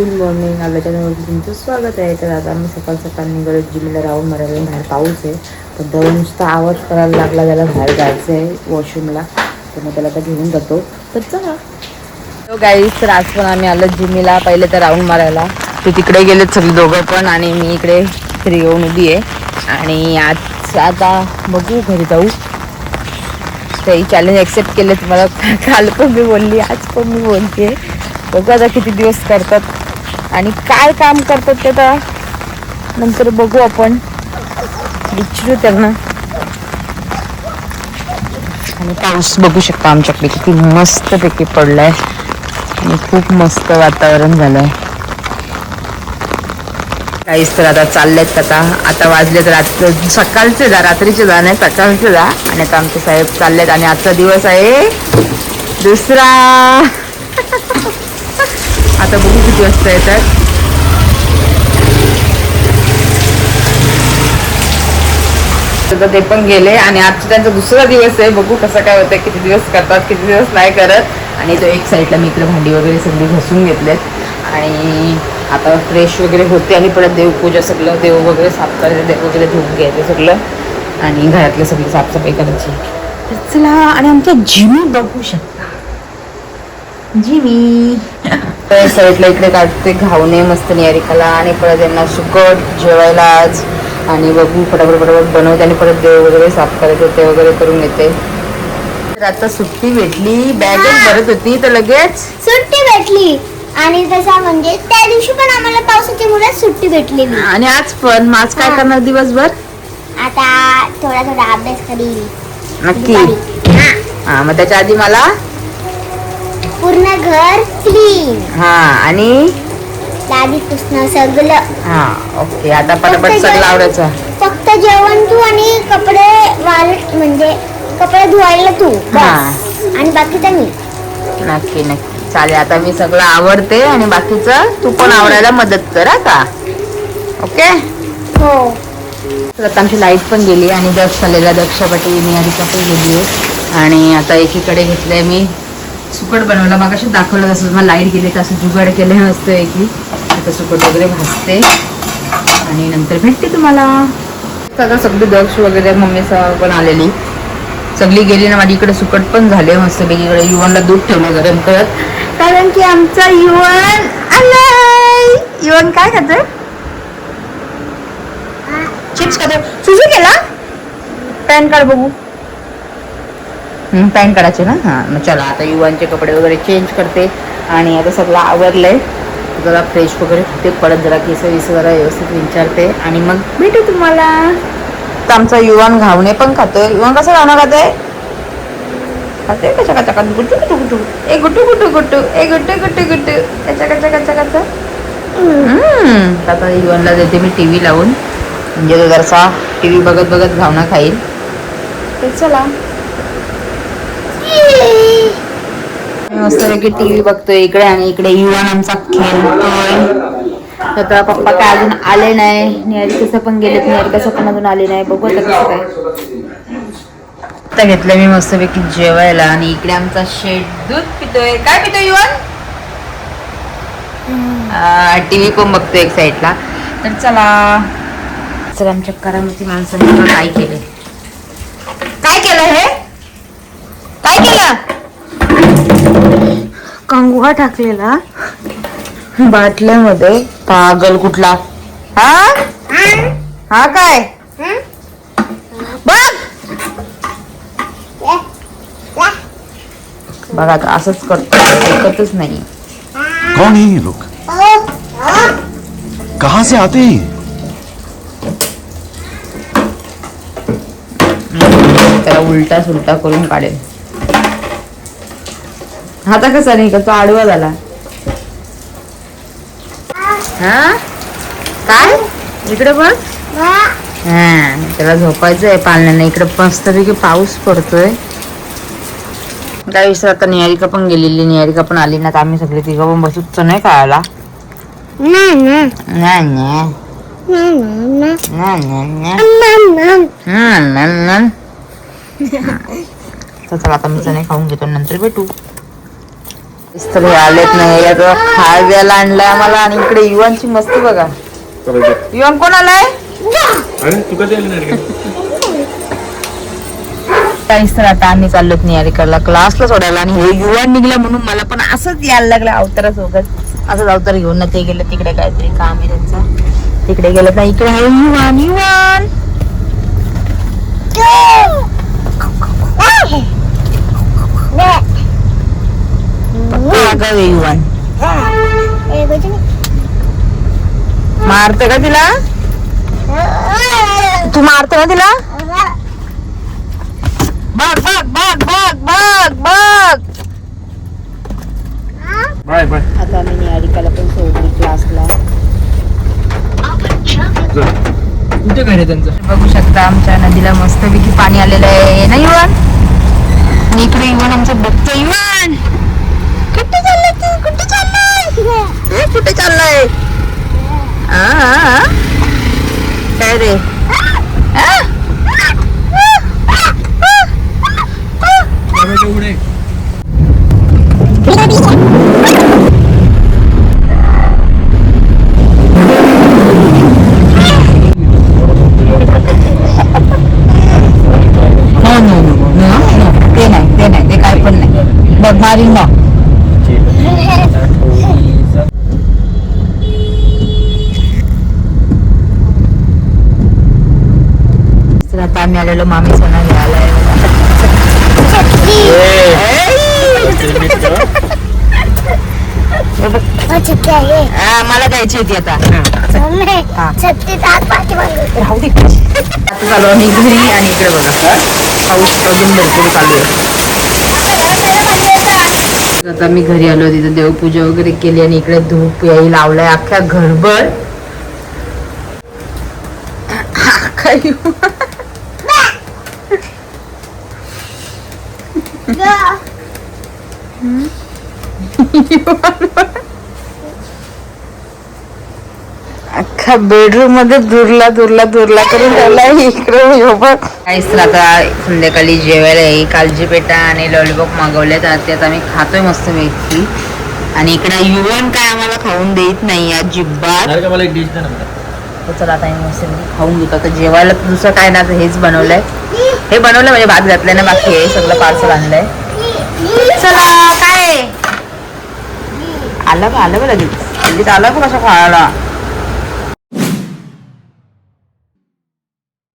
Good morning. आपल्या चॅनलवरती तुमचं स्वागत आहे. तर आता आम्ही सकाळ सकाळ निघालो जिमला राऊंड मारायला. बाहेर पाऊस आहे तर दळून नुसता आवाज करायला लागला. त्याला बाहेर जायचं आहे वॉशरूमला, तर मग त्याला आता घेऊन जातो. तर चला गाईस, तर आज पण आम्ही आलो जिमला. पहिले तर राऊंड मारायला, ते तिकडे गेलेत सगळे दोघं पण, आणि मी इकडे फ्री येऊन उभी आहे. आणि आज आता बघू घरी जाऊ. काही चॅलेंज ॲक्सेप्ट केले तुम्हाला. काल पण मी बोलली, आज पण मी बोलते. बघू आता किती दिवस करतात आणि काय काम करतात ते तर नंतर बघू. आपण विचारू त्यांना. आणि पाऊस बघू शकता आमच्याकडे किती मस्तपैकी पडलाय आणि खूप मस्त वातावरण झालंय. काहीच तर आता चाललेत. आता वाजलेत सकाळचे जा, रात्रीचे जा नाही, सकाळचे जा. आणि आता आमचे साहेब चाललेत आणि आजचा दिवस आहे दुसरा. आता बघू किती वाजता येतात. तर ते पण गेले आणि आजचा त्यांचा दुसरा दिवस आहे. बघू कसं काय होतं, किती दिवस करतात, किती दिवस नाही करत. आणि तो एक साईडला मी इकडे भांडी वगैरे सगळी घासून घेतलेत आणि आता फ्रेश वगैरे होते आणि परत देवपूजा सगळं, देव वगैरे साफ करायचं, देव वगैरे धुवून घ्यायचं सगळं आणि घरातले सगळी साफसफाई करायची. चला, आणि आमच्या जिमी बघू शकता. जिमी साईडला इकडे काढते घावणे मस्त निहारिकाला आणि परत यांना सुकट जेवायला आज. आणि बघू फटाफट बनवते आणि परत देव वगैरे साफ करायचे, ते वगैरे करून येते. तर आता सुट्टी भेटली, बॅगच भरत होती तर लगेच सुट्टी भेटली. आणि तसं म्हणजे त्या दिवशी पण आम्हाला पावसाच्या मुळे सुट्टी भेटली. आणि आज पण आज काय करणार दिवसभर? आता थोडा अभ्यास करील नक्की. हा, मग त्याच्या आधी मला पूर्ण घर क्लीन. हा, आणि लादी पुसणं सगळं. हा, ओके. आता पटापट सगळं आवडायचं. फक्त जेवण तू आणि कपडे म्हणजे कपडे धुवायला तू बस. आणि बाकीचं मी. नक्की नक्की चालेल. आता मी सगळं आवडते आणि बाकीचं तू पण आवडायला मदत कर का. ओके. हो. तर आता आमची लाईट पण गेली आणि दक्ष आलेला, दक्षापाटी निहारिका पण गेली आहे. आणि आता एकीकडे घेतलंय मी सुकट बनवला. मग अशी दाखवलं तसं मला लाईट गेली तर असं जुगाड केले नसतं एकी. आता सुकट वगैरे भाजते आणि नंतर भेटते तुम्हाला. आता सगळी दक्ष वगैरे मम्मी पण आलेली, सगळी गेली ना. माझी इकडे सुकट पण झाले मस्त पैकी. इकडे युवनला दूध ठेवलं गरम करत, कारण की आमचा युवन आलाय. युवन काय खातोय? चिप्स खातोय. सुजू केला पॅन कार्ड बघू. पॅन काढायचे ना. हां, मग चला आता युवांचे कपडे वगैरे चेंज करते आणि आता सगळं आवरलंय. जरा फ्रेश वगैरे होते, परत जरा केस जरा व्यवस्थित विचारते आणि मग भेटू तुम्हाला. तर आमचा युवान घावणे पण खातोय. युवान कसं घावणं खातोय? खातोय कशा कचा का गुट्टू गुट्टू गुट्टू, ए गुट्टू गुट्टू गुट्टू, ए गुट्टू गुट्टू गुट्टू, कचा कचा कचा कचा. आता युवानला देते मी टी व्ही लावून, म्हणजे तो जरासा टी व्ही बघत बघत घावणं खाईल. तर चला, मस्तपैकी टी व्ही बघतोय इकडे आणि इकडे युवान आमचा खेळतोय. आता पप्पा काय अजून आले नाही. निहारिका पण गेलेत, निहारिका पण अजून आले नाही. बघू आता कसं काय. आता घेतलंय मी मस्तपैकी जेवायला आणि इकडे आमचा शेट दूध पितोय. काय पितोय युवान? टी व्ही पण बघतोय एक साईडला. तर चला, चल आमच्या करामती माणसाने काय केले, काय केलं हे, काय केलं? कंगवा टाकलेला बाटल्यामध्ये. पागल कुठला. हा हा काय बघ बघा, असंच करतो, ऐकतच नाही. कौन है ये लोग? कहां से आते हैं? त्याला उलटा सुलटा करून काढेल. आता कसा नाही का तो आडवा झाला. हा काय इकडे बघ. हा, त्याला झोपायचंय पाळण्याने. इकडे मस्तपैकी पाऊस पडतोय. त्या दिवशी आता निहारिका पण गेलेली, निहारिका पण आली ना. तर आम्ही सगळे तिघं पण बसूच नाही खायला. तर चला आता मी चणे खाऊन घेतो, नंतर भेटू. तर हे आलेत नाही याचा खायला आणलाय आम्हाला. आणि इकडे युवांची मस्ती बघा. युवान कोण आलाय? काहीच तर आता आम्ही चाललोत निहारिकाला क्लासला सोडायला. आणि हे युवान निघला म्हणून मला पण असंच यायला लागलं अवतारासोबत. असंच अवतार घेऊन ना ते गेलं तिकडे काहीतरी काम आहे त्यांचं. तिकडे गेलं ना इकडे आहे युवान. युवान आगाऊ आहे युवान. मारते का तिला? तू मारते ना तिला? बघ बघ बघ बघ बघ बघ. Bye bye. आता आम्ही निहारिकाला पण सोडली क्लासला. कुठे घर आहे त्यांचं? बघू शकता आमच्या नदीला मस्तपैकी पाणी आलेलं आहे ना युवान. आणि इकडे युवान आमचं बघतो. युवान कुठे चाललाय तू? कुठे चाललाय? कुठे चाललाय? काय रे? ते नाही ते काय पण नाही. बघ मारीन ना. आता आम्ही आलेलो मामी सोना घ्यायला. मला द्यायची होती आता. राहू दे. आता चालू आम्ही घरी. आणि इकडे बघा पाऊस अजून भरपूर चालू आहे. आता मी घरी आलो. तिथं देवपूजा वगैरे केली. आणि इकडे धूप याही लावलाय अख्ख्या घरभर. अख्खा बेडरूम मध्ये दुरला करून ठेवलाय. इकडे काहीच तर आता संध्याकाळी जेवायला येईल. कालजी पेटा आणि लॉलीपॉप मागवल्यात. ते आता आम्ही खातोय मस्त पैकी. आणि इकडे युवन काय आम्हाला खाऊन देत नाही अजिबात. मला एक डिश द्या ना. तर चला आता आम्ही मस्त खाऊन घेतो. आता जेवायला दुसरं काय ना हेच बनवलंय. हे बनवलं म्हणजे भात घातलंय ना. बाकी हे सगळं पार्सल आणलंय. चला काय आलं का लगेच आलं का कसं खायला.